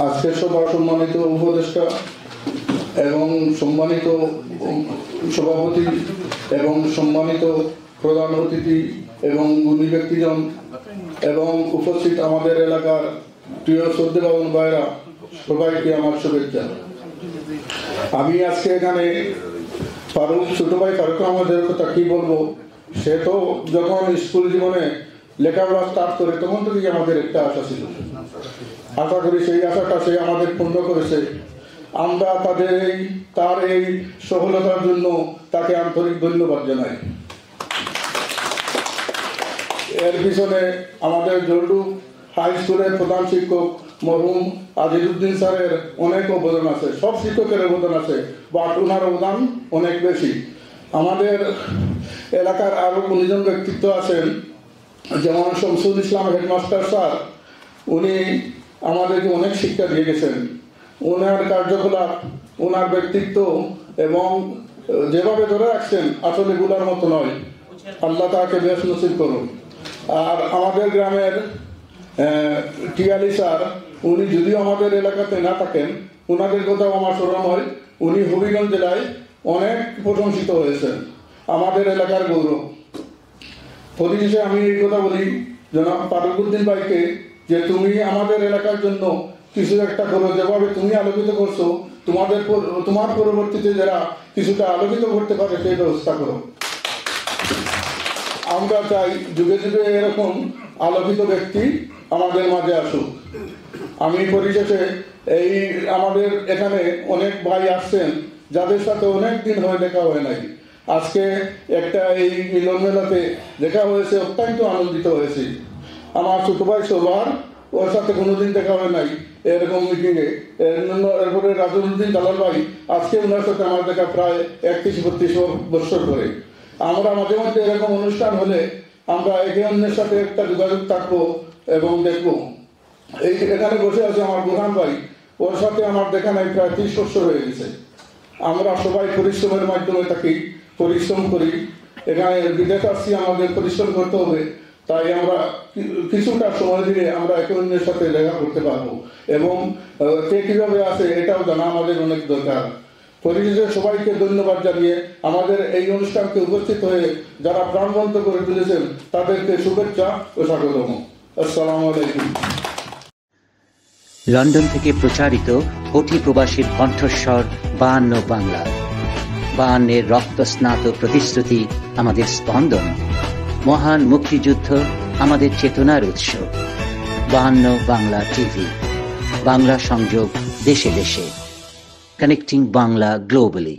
আজকে সভা সম্মানিত উপদেষ্টা এবং সম্মানিত সভাপতি এবং সম্মানিত প্রধান অতিথি এবং গুণী ব্যক্তিজন এবং উপস্থিত আমাদের এলাকার প্রিয় শ্রদ্ধেয় ভাইরা, সবাইকে আমার শুভেচ্ছা। আমি আজকে এখানে ছোট ভাই ফারুক আমাদের কথা কি বলবো, সে তো যখন স্কুল জীবনে লেখাপড়া স্টার্ট করে তখন থেকেই আমাদের একটা আশা ছিল। আশা করি সেই আশাটা সে আমাদের পূর্ণ করেছে। আমরা তার এই সফলতার জন্য তাকে আন্তরিক ধন্যবাদ জানাই। এর পিছনে আমাদের জলডু হাই স্কুলের প্রধান শিক্ষক মরহুম আজিজউদ্দিন স্যারের অনেক অবদান আছে, সব শিক্ষকের অবদান আছে, বাট ওনার অবদান অনেক বেশি। আমাদের এলাকার আরো গুণীজন ব্যক্তিত্ব আছেন, যেমন শমসুল ইসলাম হেডমাস্টার স্যার, উনি আমাদেরকে অনেক শিক্ষা দিয়ে গেছেন। ওনার কার্যকলাপ, ওনার ব্যক্তিত্ব এবং যেভাবে ধরে রাখছেন আসলে গুলার মতো নয়। আল্লাহ তাকে বেশ নসিব করুন। আর আমাদের গ্রামের টিয়ালি স্যার, উনি যদিও আমাদের এলাকাতে না থাকেন, ওনাদের কথাও আমার স্মরণ হয়। উনি হবিগঞ্জ জেলায় অনেক প্রশংসিত হয়েছেন, আমাদের এলাকার গৌরব। পরিশেষে আমি এই কথা বলি জনাব ফারুকউদ্দিন ভাইকে, যে তুমি আমাদের এলাকার জন্য কিছু একটা করো। যেভাবে তুমি আলোকিত করছো, তোমার পরবর্তীতে যারা কিছুটা আলোকিত করতে পারে সেই ব্যবস্থা করো। আমরা চাই যুগে যুগে এরকম আলোকিত ব্যক্তি আমাদের মাঝে আসুক। আমি পরিশেষে আমাদের এখানে অনেক ভাই আসছেন যাদের সাথে অনেক দিন হয়ে দেখা হয় নাই, আজকে একটা এই মিলন মেলাতে দেখা হয়েছে, অত্যন্ত আনন্দিত হয়েছি। আমার ছোট ভাই সবার ওর সাথে কোনোদিন দেখা হয় নাই এরকম মিটিংয়ে। এরপরে রাজুদ্দিন দালাল ভাই, আজকে ওনার সাথে আমার দেখা প্রায় 31-32 বছর ধরে। আমরা মাঝে মধ্যে এরকম অনুষ্ঠান হলে আমরা একে অন্যের সাথে একটা যোগাযোগ থাকবো এবং দেখবো। এখানে বসে আছে আমার বুরহান ভাই, ওর সাথে আমার দেখা নাই প্রায় 30 বছর হয়ে গেছে। আমরা সবাই পরিশ্রমের মাধ্যমে থাকি, পরিশ্রম করি। এখানে বিদেশ আসছি, আমাদের পরিশ্রম করতে হবে, তাই আমরা কিছুটা সময় দিলে আমরা একে অন্যের সাথে দেখা করতে পারবো এবং কে কিভাবে আছে এটাও জানা আমাদের অনেক দরকার। পরিশেষে সবাইকে ধন্যবাদ জানিয়ে আমাদের এই অনুষ্ঠানকে উপস্থিত হয়ে যারা প্রাণবন্ত করে তুলেছেন তাদেরকে শুভেচ্ছা ও স্বাগতম। আসসালামু আলাইকুম। লন্ডন থেকে প্রচারিত কোটি প্রবাসীর কণ্ঠস্বর 52 বাংলা। 52 রক্তস্নাত প্রতিশ্রুতি আমাদের স্পন্দন, মহান মুক্তিযুদ্ধ আমাদের চেতনার উৎস। 52 বাংলা টিভি, বাংলা সংযোগ দেশে দেশে, কানেক্টিং বাংলা গ্লোবালি।